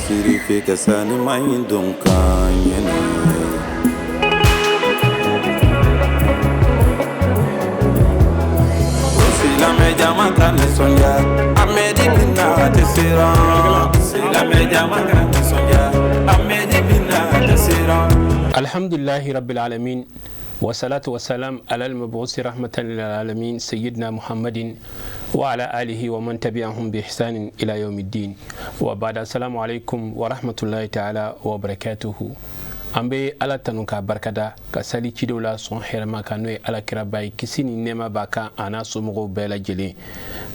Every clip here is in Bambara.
siri fe kasani mayin don kanyene Sila meja makane sonja amedi bina tesira Sila meja makane sonja amedi bina tesira Alhamdulillahi rabbil alamin والصلاة والسلام على المبعوث رحمة للعالمين سيدنا محمد وعلى آله ومن تبعهم بإحسان إلى يوم الدين وبعد السلام عليكم ورحمة الله تعالى وبركاته ambe ala tanuka barkada ka sali cidola son herma kanwe ala kirabai kisini nema baka ana somogo bela jele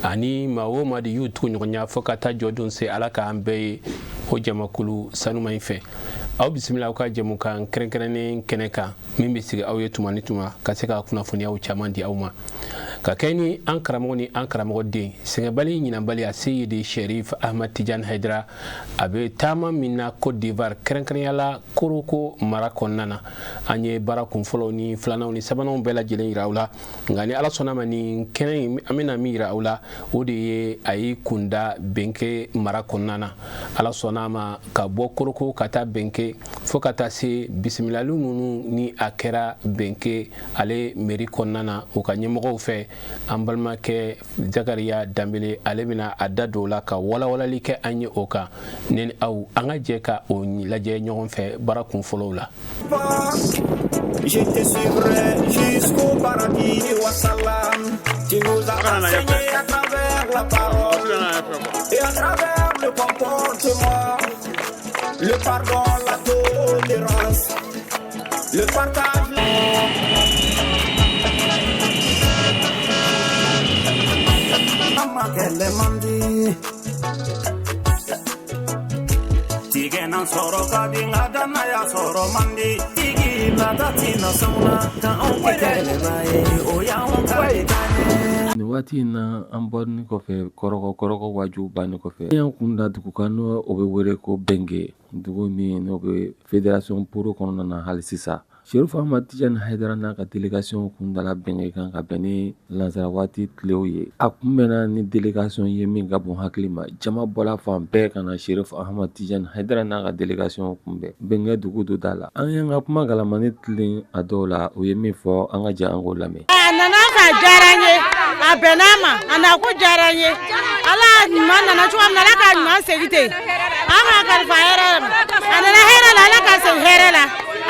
ani mawo madi yutu nyonya fokata jodun se ala ka ambe ho jamakulu sanuma ife aw bismillah ka jamuka krenkrene keneka mimbe siga aw yetuma nituma ka se ka kuna funi aw chamandi awma ka kaini an karamo de singa bali nyina bali asiyidi Sherif Ahmad Tidiane Haidara abe tama minna Côte d'Ivoire krenkrene koroko marako nana anye barakun folo ni flana ni sabana bela jelen irawla ngani ala sonama ni kenen amina mira awla odi ayi kunda benke marako nana ala sonama ka bo koroko kata benke fokata se bismillahi munu ni akera benke ale meri konnana o ka nyemgo fe ambalma ke Zakaria Dambele ale bina adado la ka wala like anye oka nen aw anga jeka o laje nyon fe barakun folo la je te suivrai jusqu'au paradis wassalam tu nous as enseigné à travers la parole et à travers le comportement le pardon, la tolérance, le partage. Tigena soro kabinga dana ya soro mandi tigi madatina sauna ta onkele bae oya onkale ni wati na ambon ko fe koroko waju bani ko fe yan kunda duku kanu o be were ko benge dugu mi no be fédération pour kono na halisisa Sherif Ahmad Tidiane Haidara na ka délégation kunda la benge kan ka beni lanzara wati tleoye akumena ni délégation ye min ga bon haklima jama bola fam be kana Sherif Ahmad Tidiane Haidara na ka délégation kumbe benge dugu do dala an yan ga kuma gala mani tlin adola o ye min fo an ga ja an go lame nana ka jaranye abenama anaku jaranye ala mana na chuam na ka nyan segite anga ka faera ana hera la ka se hera la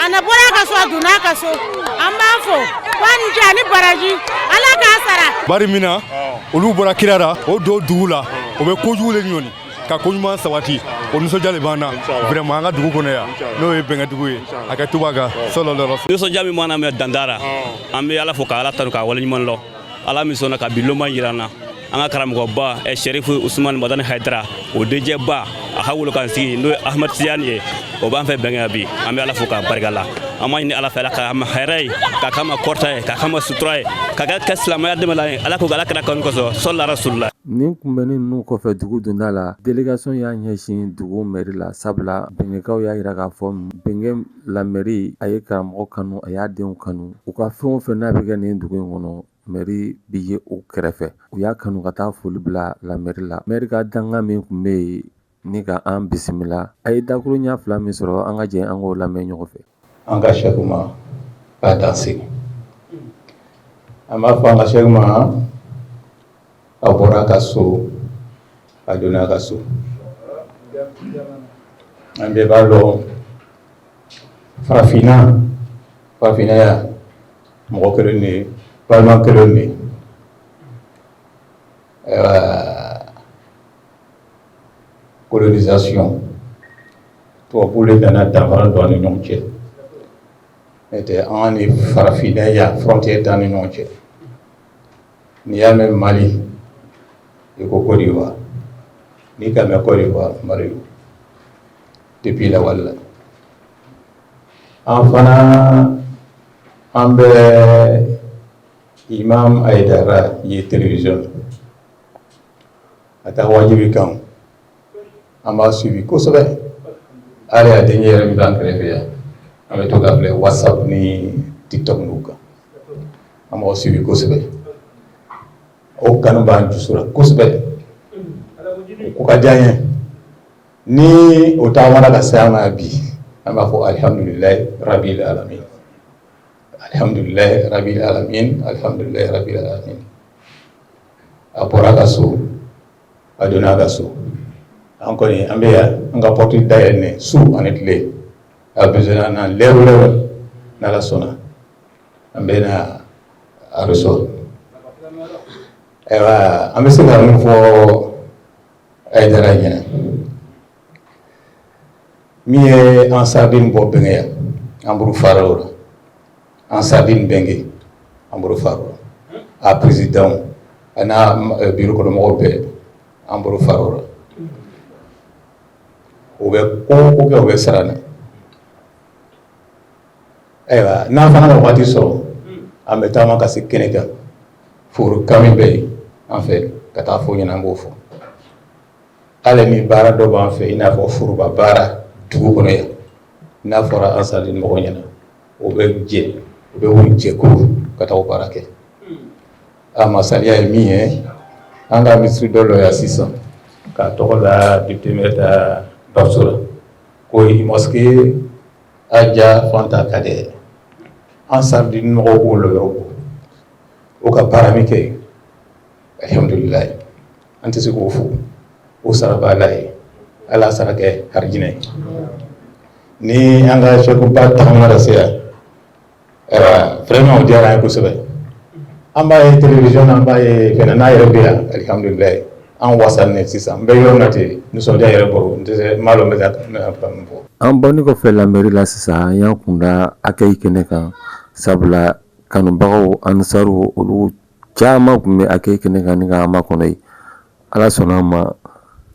ana bora ka so aduna ka so amba fo kwani jani baraji ala ka sara bari mina olu bora kirara o do dugula o be kojule nyoni ka konyuma sawati o nuso jale bana vraiment nga dugu kono ya no e benga dugu e aka tubaga sallallahu alaihi wasallam nuso jami mana me dandara ambe ala fo ka ala tanu ka wala nyimon lo ala mi sona ka biloma yirana anga karamgo ba e Sherif Ousmane Madani Haidara o deje ba a hawlo kan si no Ahmad Tidiane o ban fe benga bi ambe ala fo ka bargala amani ala fa la ka ma hayrai ka kama korta ka kama sutrae ka ga kaslama ya demala ala ko gala kan ko so sallallahu rasulullah ni kumbeni nu ko fe dugu dunda la délégation ya nyeshin dugu meri la sabla benga kaw ya ira ka fo benga la meri ay karamgo kanu aya den kanu u ka fon fe na be ni dugu ngono meri biye o krefe u ya kanu ka taa foli bila la meri ka danga min kumbe ni ka an bisimila ay dakuru nya fla min soro an ga je an go lamɛ ɲɔgɔn fɛ an ka shekuma ka danse an b'a fɔ an ka shekuma a bɔra ka so a donna ka so an bɛɛ b'a dɔn farafinaya mɔgɔ kelen de balima kelen de colonisation tubabu le nana danfara don ni ɲɔgɔn cɛ n'o an ni farafinaya frontière t'an ni ɲɔgɔn cɛ n'i y'a mɛn Mali i ko Côte d'Ivoire n'i ka mɛn Côte d'Ivoire Mali depuis lawale la an fana an bɛ Imam Haidara ye télévision a taa wajibi kan an b'a suivi kosɛbɛ hali a denkɛ yɛrɛ min b'an kɛrɛfɛ yan an bɛ to ka filɛ WhatsApp ni TikTok n'u kan an b'aw suivi kosɛbɛ o kanu b'an dusu la kosɛbɛ o ko ka di an ye ni o taamana ka se ma bi an b'a fɔ alhamdulilahi rabbil alamin alhamdulilahi rabbil alamin alhamdulilahi rabbil alamin a bɔra ka so a donna ka so an kɔni an bɛ yan an ka porte dayɛlɛ su ani tile a besoin na lɛrɛ n'ala sɔnna an bɛ na a resort ayiwa an bɛ se ka min fɔ Aidara ɲɛna min ye an sardine bɔ bɛnkɛ yan an buru fara o la an sardine bɛnkɛ an buru fara o la a président a n'a bureau kɔnɔ mɔgɔw bɛɛ an buru fara o la o bɛ ko kɛ o bɛ sara na ayiwa n'an fana ka waati sɔrɔ an bɛ taama ka se kɛnɛ kan foro kan min bɛ yen an fɛ ka taa fɔ ɲɛna an b'o fɔ hali ni baara dɔ b'an fɛ i n'a fɔ foroba baara dugu kɔnɔ yan n'a fɔra an sardine mɔgɔw ɲɛna o bɛ jɛ u bɛ wuli jɛkulu ka taa o baara kɛ a masaliya ye min ye an ka ministre dɔ dɔ yan sisan k'a tɔgɔ da député maire Babso la ko mosquée Adja Fanta Kade an sardine mɔgɔw k'o lɔ yɔrɔ bɔ o ka baara min kɛ alhamdulilayi an tɛ se k'o fo o sara b'a la ye ala sara kɛ harijinɛ ye ni an ka chekuba tagama ka se yan vraiment o diyara an ye kosɛbɛ an b'a ye télévision na an b'a ye fɛnɛ n'a yɛrɛ bɛ yan alhamdulilayi an wasanen sisan n bɛ yɔrɔ min na ten nisɔndiya yɛrɛ bɔrɔ n tɛ se n b'a dɔn n bɛ ka min fɔ. An bɔni kɔfɛ lamɛnni la sisan an y'an kunda akɛyi kɛnɛ kan sabula kanubagaw ansaru olu caman tun bɛ akɛyi kɛnɛ kan ni ka an makɔnɔ ye ala sɔnna an ma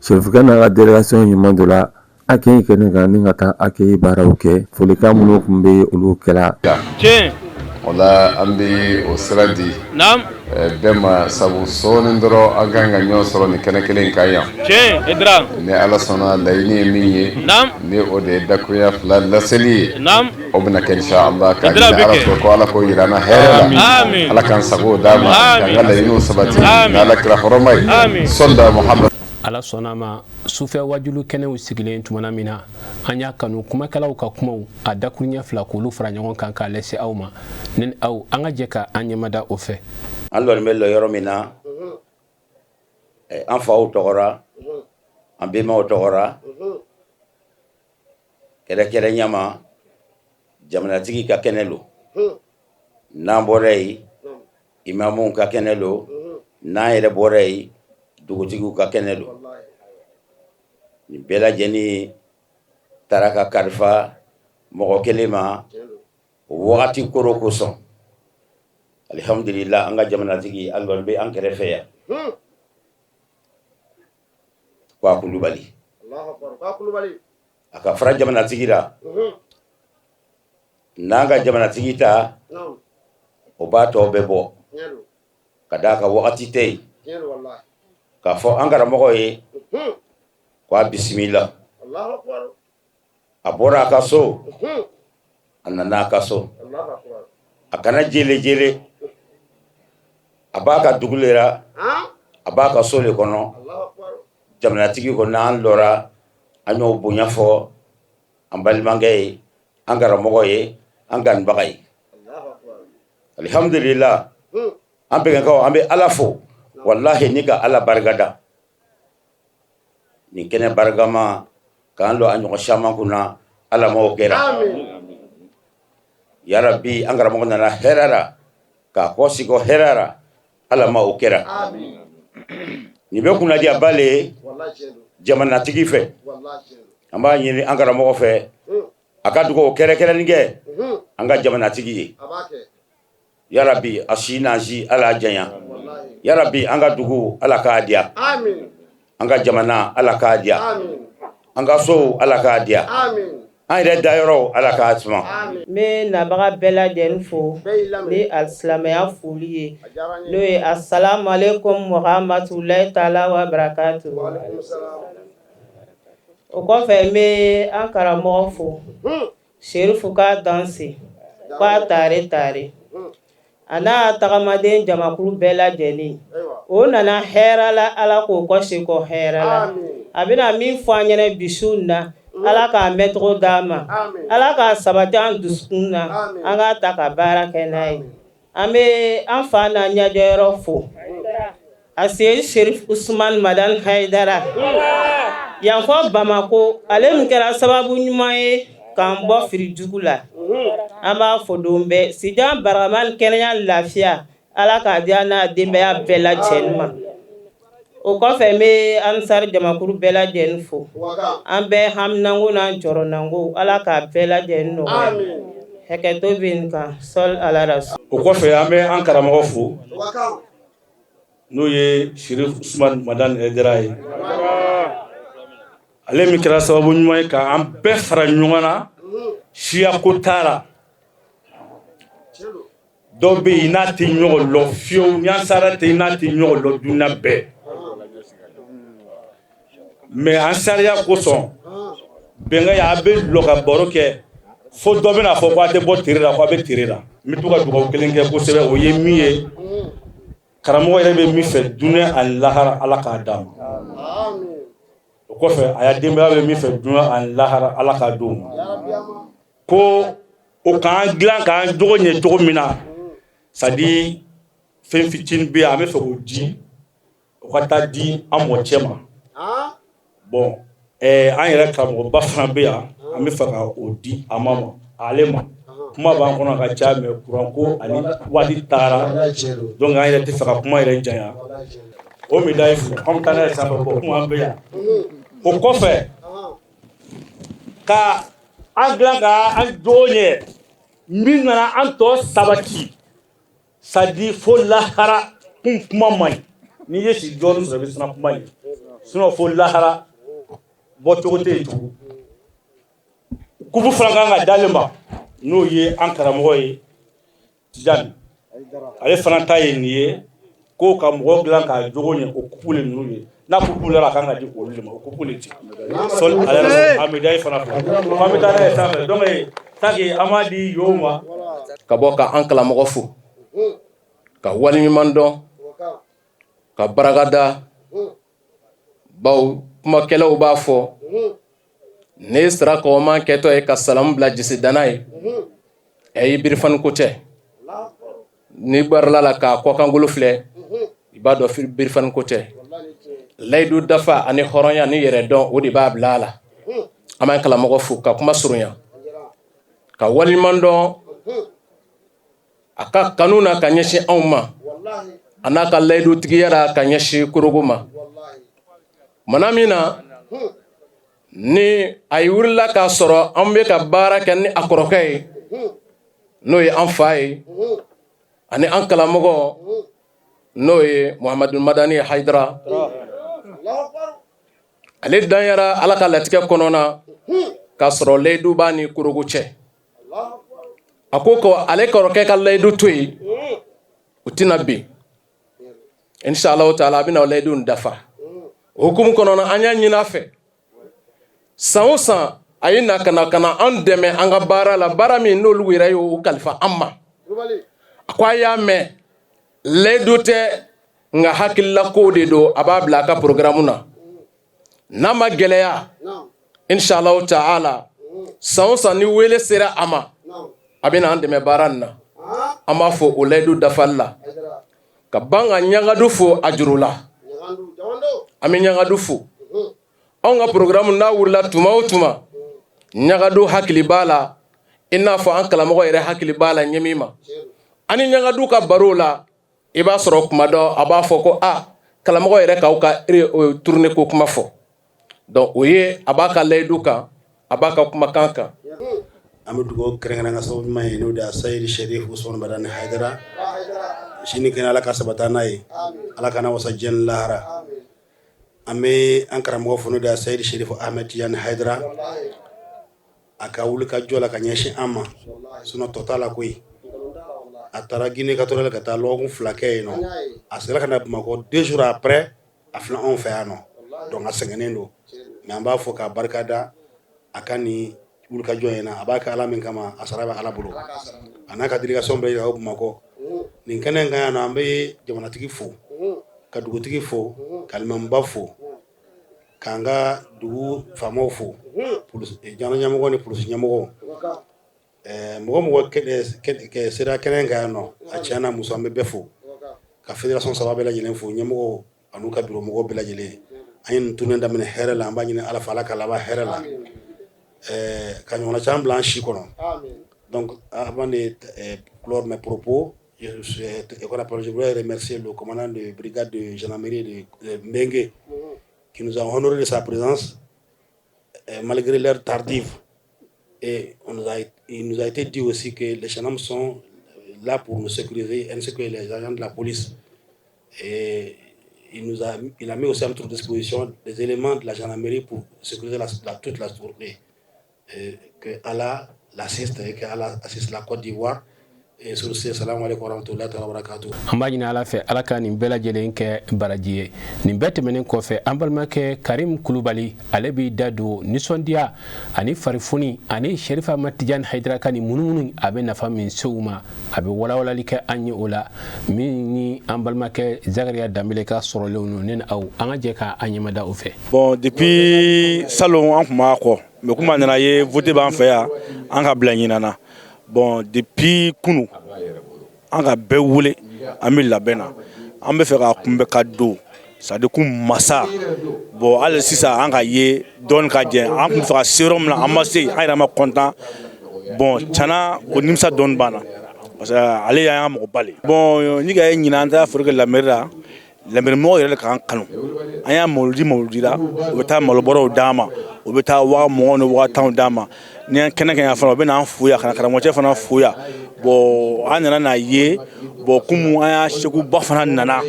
sɛrifikɛ n'a ka délégation ɲuman dɔ la akɛyi kɛnɛ kan ni ka taa akɛyi baaraw kɛ folikan minnu tun bɛ olu kɛla. Tiɲɛ o la an bɛ o sira di bɛɛ ma sabu sɔɔni dɔrɔn an kan ka ɲɔgɔn sɔrɔ nin kɛnɛ kelen kan yan. Tiɲɛ Idara. Ni ala sɔnna laɲini ye min ye ni o de ye dakuruya fila laseli ye o bɛna kɛ inshallah ka ɲini ala fɛ ko ala ko yira an na hɛrɛ la ala k'an sago d'a ma k'an ka laɲiniw sabati ni ala kira hɔrɔma ye sɔlida Muhamad. ala sɔnna ma sufɛ wajulu kɛnɛw sigilen tumana min na an y'a kanu kumakɛlaw ka kumaw a dakuruɲɛ fila k'olu fara ɲɔgɔn kan k'a lase aw ma ni aw an ka jɛ ka an ɲɛmada o fɛ. an lɔri bɛ lɔ yɔrɔ min na an faw tɔgɔra an bɛnbaw tɔgɔra kɛrɛkɛrɛ ɲama jamanatigi ka kɛnɛ lo n'an bɔra yen imamuw ka kɛnɛ lo n'an yɛrɛ bɔra yen dugutigiw ka kɛnɛ lo nin bɛɛ lajɛlen taara ka kalifa mɔgɔ kelen ma o wagati koro kosɔn alhamdulillah an ka jamanatigi an lɔri bɛ an kɛrɛfɛ yan Kwa Kulubali a ka fara jamanatigi la n'an ka jamanatigi ta o b'a tɔ bɛɛ bɔ ka d'a ka wagati tɛ yen k'a fɔ an karamɔgɔ ye k'a bisimila a bɔra a ka so a nana a ka so a kana jele jele a b'a ka dugu le la a b'a ka so le kɔnɔ jamanatigi ko n'an lɔra an y'o bonya fɔ an balimakɛ ye an karamɔgɔ ye an kanubaga ye alhamdulillah an bɛnkɛkaw an bɛ ala fo wallahi ni ka ala barikada nin kɛnɛ barikama k'an lɔ a ɲɔgɔn caman kunna ala m'o kɛra yarabi an karamɔgɔ nana hɛrɛ la k'a kɔ sigi hɛrɛ la ala m'o kɛra nin bɛ kunnadiya ba le ye jamanatigi fɛ an b'a ɲini an karamɔgɔ fɛ a ka dugawu kɛrɛnkɛrɛnni kɛ an ka jamanatigi ye yarabi a si n'an si ala janya yarabi an ka dugu ala k'a diya an ka jamana ala k'a diya an ka so ala k'a diya an yɛrɛ dayɔrɔ ala k'a suma n bɛ nabaga bɛɛ lajɛlen fo ni alisilamɛya foli ye n'o ye asalamu aleykum warahmatulahi taala wa barakatu o kɔfɛ n bɛ an karamɔgɔ fo Serifu k'a danse k'a tare a n'a tagamaden jamakulu bɛɛ lajɛlen o nana hɛrɛ la ala k'o kɔsi kɔ hɛrɛ la a bɛna min fɔ an ɲɛna bi su in na Ala k'a mɛcogo d'an ma Ala k'a sabati an dusukun na an k'a ta ka baara kɛ n'a ye an bɛ an fa n'a ɲɛjɔyɔrɔ fo a se Sherif Usman Madani Haidara yan fɔ Bamako ale min kɛra sababu ɲuman ye k'an bɔ firijugu la an b'a fɔ don bɛɛ Sijan Baramani kɛnɛya lafiya Ala k'a di an n'a denbaya bɛɛ lajɛlen ma o kɔfɛ n bɛ Ansar jamakulu bɛɛ lajɛlen fo an bɛɛ haminanko n'an jɔrɔnanko Ala k'a bɛɛ lajɛlen nɔgɔya hakɛto bɛ nin kan sɔli ala rasul o kɔfɛ an bɛ an karamɔgɔ fo n'o ye Sherif Usman Madani Haidara ye ale min kɛra sababu ɲuman ye k'an bɛɛ fara ɲɔgɔn na siya ko t'a la dɔw bɛ yen n'a tɛ ɲɔgɔn lɔ fiyewu Ɲansara tɛ n'a tɛ ɲɔgɔn lɔ dunan bɛɛ mais an sariya kosɔn bɛnkɛ a bɛ lɔ ka baro kɛ fo dɔ bɛna fɔ ko a tɛ bɔ tere la ko a bɛ tere la n bɛ to ka dugawu kelen kɛ kosɛbɛ o ye min ye karamɔgɔ yɛrɛ bɛ min fɛ dunan ani lahara Ala k'a d'a ma o kɔfɛ a y'a denbaya bɛ min fɛ dunan ani lahara Ala k'a d'o ma ko o k'an dilan k'an jogo ɲɛ cogo min na c'est à dire fɛn fitinin bɛ yen an bɛ fɛ k'o di o ka taa di an mɔ cɛ ma bon an yɛrɛ karamɔgɔba fana bɛ yan an bɛ fɛ ka o di a ma ale ma kuma b'an kɔnɔ ka ca mais kuran ko ani waati taara donc an yɛrɛ tɛ fɛ ka kuma yɛrɛ janya o médaille fo an bɛ taa n'a ye sanfɛ bɔ kuma bɛ yan o kɔfɛ ka an dilan ka an jogo ɲɛ min nana an tɔ sabati c'est à dire fo lahara kun kuma man ɲi n'i ye si jɔni sɔrɔ i bɛ siran kuma ɲi sinon fo lahara bɔcogo tɛ yen tugun kubu fana kan ka d'ale ma n'o ye an karamɔgɔ ye Tijani ale fana ta ye nin ye ko ka mɔgɔ dilan k'a jogo ɲɛ o kupu le ninnu ye n'a kupu la a kan ka di olu de ma o kupu le ci sɔli ale a médaille fana fɔ ko an bɛ taa n'a ye sanfɛ donc tant que an b'a di yo ma ka bɔ ka an kalamɔgɔ fo ka waleɲuman dɔn ka baraka da baw kumakɛlaw b'a fɔ ne sera kɔman kɛtɔ ye ka salamu bila jisidana ye i birifani ko tɛ ni barila la ka kɔkangolo filɛ i b'a dɔn birifani ko tɛ layidu dafa ani hɔrɔnya ni yɛrɛ dɔn o de b'a bila a la an b'an kalamɔgɔ fo ka kuma surunya ka waleɲuman dɔn a ka kanu na ka ɲɛsin anw ma a n'a ka layidu tigiya la ka ɲɛsin korogo ma mana min na ni a yi wurila k'a sɔrɔ an bɛ ka baara kɛ ni a kɔrɔkɛ ye n'o ye an fa ye ani an kalamɔgɔ n'o ye Muhamadu Madani Haidara ale danyara Ala ka latigɛ kɔnɔna k'a sɔrɔ layidu b'a ni korogo cɛ a ko ko ale kɔrɔkɛ ka layidu to yen o tɛna bin inshallah taala a bɛna o layidu dafa o hukumu kɔnɔna an y'a ɲini a fɛ san o san a ye na ka na an dɛmɛ an ka baara la baara min n'olu yɛrɛ y'o kalifa an ma a ko a y'a mɛn layidu tɛ nka hakilila ko de don a b'a bila a ka programme na n'a ma gɛlɛya inshallah taala san o san ni wele sera a ma a bɛna an dɛmɛ baara nin na an b'a fɔ o layidu dafali la ka ban ka ɲagadu fo a juru la an bɛ ɲagadu fo anw ka programme n'a wurila tuma o tuma ɲagadu hakili b'a la i n'a fɔ an kalamɔgɔ yɛrɛ hakili b'a la ɲɛmin ma ani ɲagadu ka baro la i b'a sɔrɔ kuma dɔ a b'a fɔ ko kalamɔgɔ yɛrɛ k'aw ka tourner ko kuma fɔ donc o ye a b'a ka layidu kan a b'a ka kumakan kan an bɛ dugawu kɛrɛnkɛrɛn ka sababu ɲuman ye n'o de ye Sayidi Sherif Usman Madani Haidara sini kɛnɛ Ala ka sabata n'a ye Ala kana wasa diɲɛ ni lahara an bɛ an karamɔgɔ fo n'o de ye Sayidi Sherif Ahmed Tijani Haidara a ka wuli ka jɔ la ka ɲɛsin an ma sinon tɔ t'a la koyi a taara Guinée équatoriale ka taa lɔgɔkun 2 kɛ yen nɔ a sera ka na Bamakɔ 2 jours après a filɛ anw fɛ yan nɔ donc a sɛgɛnnen don mais an b'a fɔ k'a barika da a ka nin wulikajɔ in na a b'a kɛ Ala min kama a sara bɛ Ala bolo a n'a ka délégation bɛɛ jira Bamakɔ nin kɛnɛ in kan yan nɔ an bɛ jamanatigi fo ka dugutigi fo ka limamba fo k'an ka dugu faamaw fo jana ɲɛmɔgɔ ni polisi ɲɛmɔgɔ mɔgɔ mɔgɔ sera kɛnɛ kan yan nɔ a tiɲɛna muso an bɛ bɛɛ fo ka fédération saba bɛɛ lajɛlen fo ɲɛmɔgɔw an'u ka bureau mɔgɔw bɛɛ lajɛlen an ye nin tournée daminɛ hɛrɛ la an b'a ɲini ala fɛ ala ka laban hɛrɛ la ka ɲɔgɔnna caman bila an si kɔnɔ donc avant de clore mes propos je voudrais remercier le commandant de brigade de gendarmerie de Mbengue qui nous a honoré de sa présence malgré l'heure tardive. Et il nous a été dit aussi que les gendarmes sont là pour nous sécuriser ainsi que les agents de la police. Et il a mis aussi à notre disposition des éléments de la gendarmerie pour sécuriser toute la journée. Que Allah l'assiste et que Allah assiste la Côte d'Ivoire. Et sur ce, salam alaikum wa rahmatullahi wa barakatuh. An b'a ɲini ala fɛ ala ka nin bɛɛ lajɛlen kɛ baraji ye nin bɛɛ tɛmɛnen kɔfɛ an balimakɛ Karim Kulubali ale b'i da don nisɔndiya ani farifoni ani Sherifa Ahmad Tijani Haidara ka nin munumunu a bɛ nafa min se u ma a bɛ walawalali kɛ an ye o la min ni an balimakɛ Zakariya Danbele ka sɔrɔlenw no ne ni aw an ka jɛ ka an ɲɛmada o fɛ. Bon depuis salon an kun b'a kɔ mais kuma nana ye vote b'an fɛ yan an ka bila ɲinana. Bon depuis kunu an ka bɛɛ wele an bɛ labɛn na an bɛ fɛ ka kunbɛ ka don c'est à dire ko masa bon hali sisan an ka ye dɔɔni ka jɛ an kun fɛ ka se yɔrɔ min na an ma se an yɛrɛ ma content bon tiɲɛna o nimisa dɔɔni b'an na parce que ale y'an ka mɔgɔ ba le bon ni ka ye ɲinan an taara foro kɛ lamɛri la lamɛrimɔgɔw yɛrɛ de k'an kanu an y'a mawuludi la u bɛ taa malobɔrɔw d'an ma u bɛ taa waa mɔgɔw ni waa tanw d'an ma ni an kɛnɛ kɛ yan fana u bɛ n'an fo yan ka na karamɔgɔcɛ fana fo yan bon an nana n'a ye bon komi an y'a seguba fana nana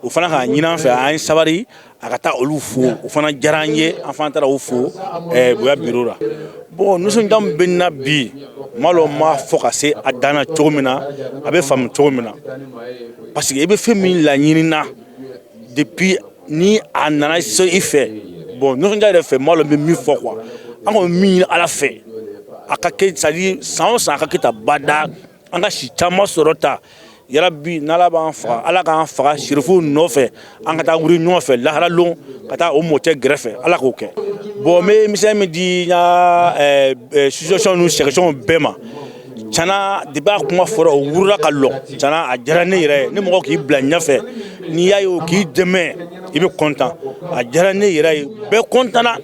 o fana k'a ɲini an fɛ an ye sabari a ka taa olu fo o fana diyara an ye an fana taara o fo bonya biro la bon nisɔndiya min bɛ n na bi ma dɔn ma fɔ ka se a dan na cogo min na a bɛ faamu cogo min na parce que i bɛ fɛn min laɲini na depuis ni a nana se i fɛ bon nisɔndiya yɛrɛ fɛ ma dɔn bɛ min fɔ quoi an kɔni min ɲini ala fɛ a ka kɛ c'est à dire san o san a ka kɛ ta bada an ka si caman sɔrɔ ta yarabi n'ala b'an faga ala k'an faga sirifu nɔfɛ an ka taa wuri ɲɔgɔn fɛ laharalon ka taa o mɔcɛ gɛrɛfɛ ala k'o kɛ bon n bɛ misɛn min di n ka situation n'u section bɛɛ ma tiɲɛna depuis a kuma fɔra o wurila ka lɔ tiɲɛna a diyara ne yɛrɛ ye ni mɔgɔ k'i bila ɲɛfɛ n'i y'a ye o k'i dɛmɛ i bɛ content a diyara ne yɛrɛ ye bɛɛ content na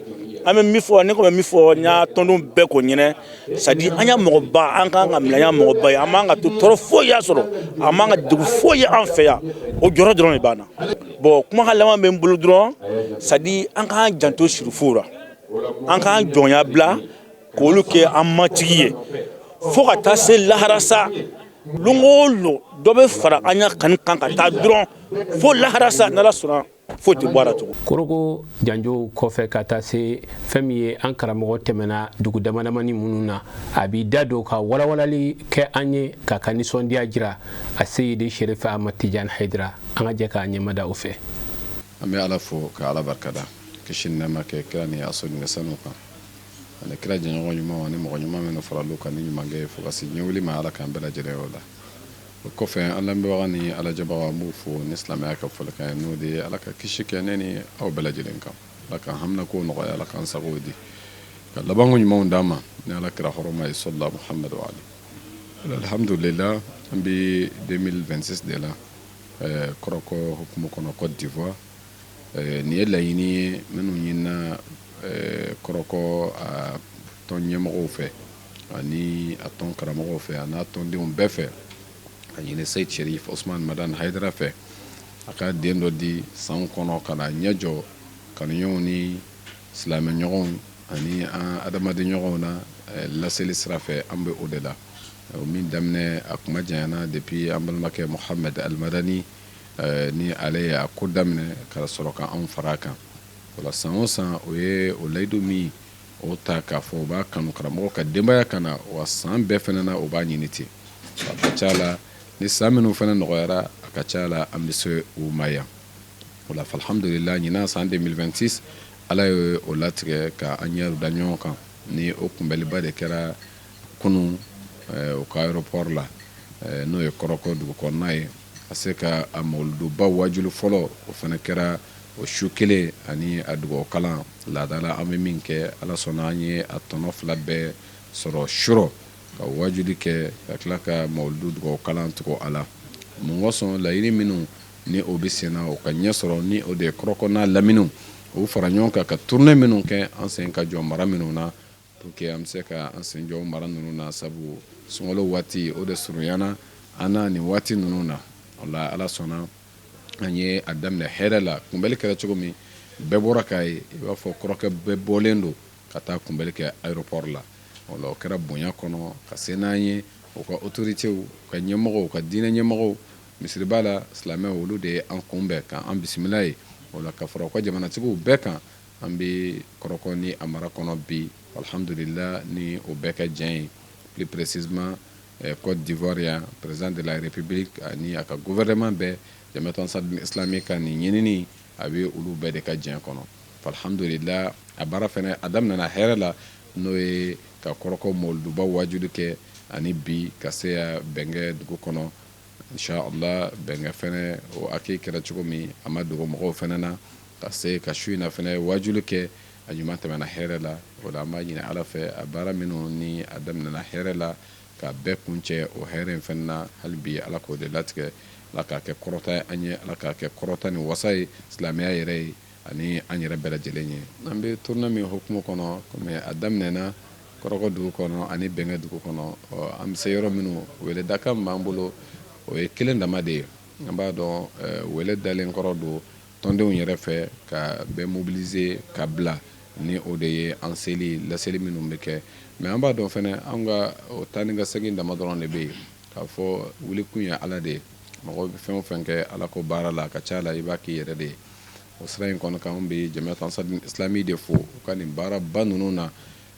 an bɛ min fɔ ne ko bɛ min fɔ n y'a tɔndenw bɛɛ ko ɲinɛ c'est à dire an y'a mɔgɔba an kan ka minɛ an y'a mɔgɔba ye an m'an ka to tɔɔrɔ foyi y'a sɔrɔ an m'an ka degun foyi ye an fɛ yan o jɔrɔ dɔrɔn de b'an na bon kumakan laban bɛ n bolo dɔrɔn c'est à dire an k'an janto sirifuw la an k'an jɔnya bila k'olu kɛ an matigi ye fo ka taa se lahara sa don o don dɔ bɛ fara an ɲa kanu kan ka taa dɔrɔn fo lahara sa n'ala sɔnna foyi tɛ bɔ a la tugun. Korogo janjo kɔfɛ ka taa se fɛn min ye an karamɔgɔ tɛmɛna dugu damadamani minnu na a b'i da don ka walawalali kɛ an ye k'a ka nisɔndiya jira a Seyidi Sherifa Ahmad Tijani Haidara an ka jɛ k'a ɲɛmada o fɛ. An bɛ ala fo ka ala barikada kisi ni nɛɛma kɛ kira ni a sɔnni ka sanu kan ani kira jɛɲɔgɔn ɲuman ani mɔgɔ ɲuman minnu faral'u kan ni ɲumankɛ fo ka se ɲɛwuli ma ala k'an bɛɛ lajɛlen o la. O kɔfɛ an lamɛnbaga ni alajɛbaga an b'u fo ni silamɛya ka fɔlikan ye n'o de ye ala ka kisi kɛ ne ni aw bɛɛ lajɛlen kan ala k'an haminako nɔgɔya ala k'an sagow di ka labanko ɲumanw d'an ma ni ala kira hɔrɔma ye sɔlila Muhamadu ali alhamdulillah an bɛ 2026 de la kɔrɔkɔ hukumu kɔnɔ Côte d'Ivoire nin ye laɲini ye minnu ɲinina kɔrɔkɔ a tɔn ɲɛmɔgɔw fɛ ani a tɔn karamɔgɔw fɛ a n'a tɔndenw bɛɛ fɛ a ɲini Seyid Sherif Usman Madan Haidara fɛ a ka den dɔ di san kɔnɔ ka na ɲɛ jɔ kanuɲɔgɔnw ni silamɛɲɔgɔnw ani an adamaden ɲɔgɔnw na laseli sira fɛ an bɛ o de la o min daminɛ a kuma janyana depuis an balimakɛ Mohamed Al-Madani ni ale ye a ko daminɛ ka sɔrɔ ka anw fara a kan o la san o san o ye o layidu min o ta k'a fɔ o b'a kanu karamɔgɔ ka denbaya kana wa san bɛɛ fɛnɛ na o b'a ɲini ten a ka ca la ni san minnu fana nɔgɔyara a ka ca la an bɛ se u ma yan o la alhamdulillah ɲinan san 2026 ala ye o latigɛ ka an ɲɛw da ɲɔgɔn kan ni o kunbɛliba de kɛra kunun o ka aéroport la n'o ye kɔrɔkɔ dugu kɔnɔna ye ka se ka a mawuluduba wajulu fɔlɔ o fana kɛra o su kelen ani a dugawu kalan laadala an bɛ min kɛ ala sɔnna an ye a tɔnɔ 2 bɛɛ sɔrɔ surɔ ka wajuli kɛ ka tila ka mawuludu dugawu kalan tugu a la mun kosɔn laɲini minnu ni o bɛ sen na o ka ɲɛ sɔrɔ ni o de ye kɔrɔkɔ n'a laminiw o fara ɲɔgɔn kan ka tournée minnu kɛ an sen ka jɔ mara minnu na pour que an bɛ se ka an sen jɔ mara ninnu na sabu sunkalo waati o de surunyana an na nin waati ninnu na o la ala sɔnna an ye a daminɛ hɛrɛ la kunbɛli kɛra cogo min bɛɛ bɔra k'a ye i b'a fɔ kɔrɔkɛ bɛɛ bɔlen don ka taa kunbɛli kɛ aéroport la o la o kɛra bonya kɔnɔ ka se n'an ye u ka autorités u ka ɲɛmɔgɔw u ka diinɛ ɲɛmɔgɔw misiri b'a la silamɛw olu de ye an kunbɛn k'an bisimila ye o la ka fara u ka jamanatigiw bɛɛ kan an bɛ kɔrɔkɔ ni a mara kɔnɔ bi alhamdulillah ni o bɛɛ kɛ diɲɛ ye plus précisément Côte d'Ivoire yan président de la République ani a ka gouvernement bɛɛ Jamiat Ansarudine Islamique ka nin ɲinini a bɛ olu bɛɛ de ka diɲɛ kɔnɔ alhamdulillah a baara fɛnɛ a daminɛna hɛrɛ la n'o ye ka kɔrɔkɔ mawuluduba wajuli kɛ ani bi ka se ya bɛnkɛ dugu kɔnɔ inshallah bɛnkɛ fɛnɛ o aki kɛra cogo min a ma dogo mɔgɔw fɛnɛ na ka se ka su in na fɛnɛ wajuli kɛ a ɲuman tɛmɛna hɛrɛ la o la an b'a ɲini ala fɛ a baara minnu ni a daminɛna hɛrɛ la ka bɛɛ kuncɛ o hɛrɛ in fɛnɛ na hali bi ala k'o de latigɛ ala k'a kɛ kɔrɔta ye an ye ala k'a kɛ kɔrɔta ni wasa ye silamɛya yɛrɛ ye ani an yɛrɛ bɛɛ lajɛlen ye an bɛ tournée min hukumu kɔnɔ komi a daminɛna kɔrɔkɔ dugu kɔnɔ ani bɛnkɛ dugu kɔnɔ an bɛ se yɔrɔ minnu wele dakan min b'an bolo o ye kelen dama de ye an b'a dɔn wele dalen kɔrɔ don tɔndenw yɛrɛ fɛ ka bɛɛ mobiliser ka bila ni o de ye an seli laseli minnu bɛ kɛ mais an b'a dɔn fɛnɛ an ka o taa ni ka segin dama dɔrɔn de bɛ yen k'a fɔ wulikun ye ala de ye mɔgɔ bɛ fɛn o fɛn kɛ ala ko baara la a ka ca la i b'a k'i yɛrɛ de ye o sira in kɔnɔ kan an bɛ Jamiat Ansarudine Islamique de fo u ka nin baara ba ninnu na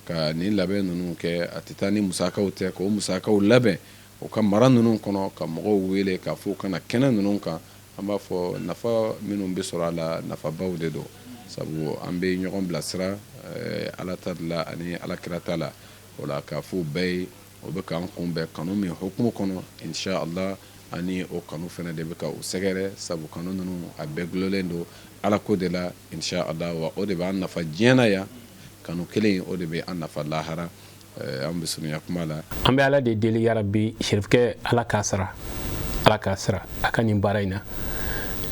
ka nin labɛn ninnu kɛ a tɛ taa ni musakaw tɛ k'o musakaw labɛn u ka mara ninnu kɔnɔ ka mɔgɔw wele k'a fɔ u kana kɛnɛ ninnu kan an b'a fɔ nafa minnu bɛ sɔrɔ a la nafabaw de don sabu an bɛ ɲɔgɔn bilasira ala ta la ani ala kira ta la o la k'a fɔ bɛɛ ye o bɛ k'an kunbɛn kanu min hukumu kɔnɔ inshallah ani o kanu fɛnɛ de bɛ ka u sɛgɛrɛ sabu kanu ninnu a bɛɛ gulonlen don ala ko de la inshallah wa o de b'an nafa diɲɛ na yan kanu kelen o de bɛ an nafa lahara an bɛ surunya kuma la an bɛ ala de deli yarabi sherifkɛ ala k'a sara a ka nin baara in na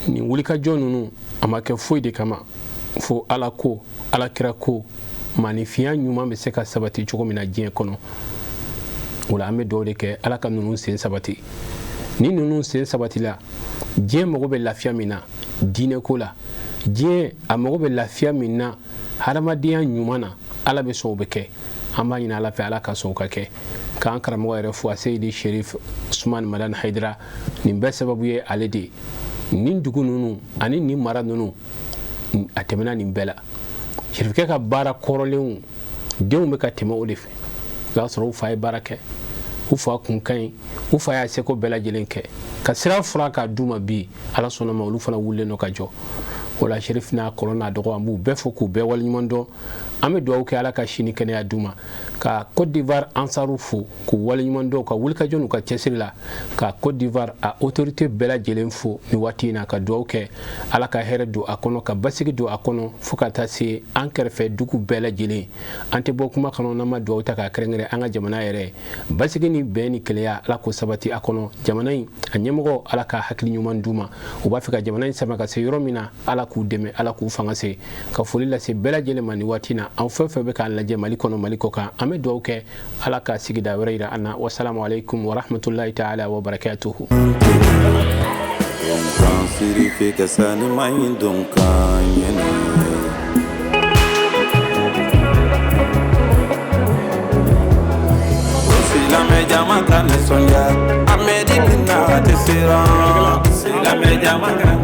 nin wulikajɔ ninnu a ma kɛ foyi de kama fo ala ko ala kira ko maanifinya ɲuman bɛ se ka sabati cogo min na diɲɛ kɔnɔ o la an bɛ dugawu de kɛ ala ka ninnu sen sabati ni ninnu sen sabatila diɲɛ mago bɛ lafiya min na diinɛ ko la diɲɛ a mago bɛ lafiya min na hadamadenya ɲuman na ala bɛ sɔn o bɛ kɛ an b'a ɲini ala fɛ ala ka sɔn o ka kɛ k'an karamɔgɔ yɛrɛ fo a seyidi sherif usman madan haidara nin bɛɛ sababu ye ale de nin dugu ninnu ani nin mara ninnu a tɛmɛna nin bɛɛ la sherifkɛ ka baara kɔrɔlenw denw bɛ ka tɛmɛ o de fɛ o y'a sɔrɔ u fa ye baara kɛ u fa kun ka ɲi u fa y'a seko bɛɛ lajɛlen kɛ ka sira fura k'a d'u ma bi ala sɔnna ma olu fana wulilen don ka jɔ o la sherif n'a kɔrɔ n'a dɔgɔ an b'u bɛɛ fo k'u bɛɛ waleɲuman dɔn an bɛ dugawu kɛ ala ka sini kɛnɛya d'u ma ka Côte d'Ivoire ansaru fo k'u waleɲuman dɔn ka wulikajɔ n'u ka cɛsiri la ka Côte d'Ivoire a autorité bɛɛ lajɛlen fo nin waati in na ka dugawu kɛ ala ka hɛrɛ don a kɔnɔ ka basigi don a kɔnɔ fo ka taa se an kɛrɛfɛ dugu bɛɛ lajɛlen an tɛ bɔ kuma kɔnɔ n'an ma dugawu ta k'a kɛrɛnkɛrɛn an ka jamana yɛrɛ basigi ni bɛn ni kɛlɛya ala k'o sabati a kɔnɔ jamana in a ɲɛmɔgɔ ala ka hakili ɲuman d'u ma u b'a fɛ ka jamana in sama ka se yɔrɔ min na ala k'u dɛmɛ ala k'u fanga se ka foli lase bɛɛ lajɛlen ma nin waati in na an fɛn fɛn bɛ k'an lajɛ mali kɔnɔ mali kɔ kan an bɛ dugawu kɛ ala ka sigida wɛrɛ yira an na wasalamu alaikum wa rahmatullahi ta'ala wa barakatuhu Jama kan sonja amedi binna tesira sila me jama kan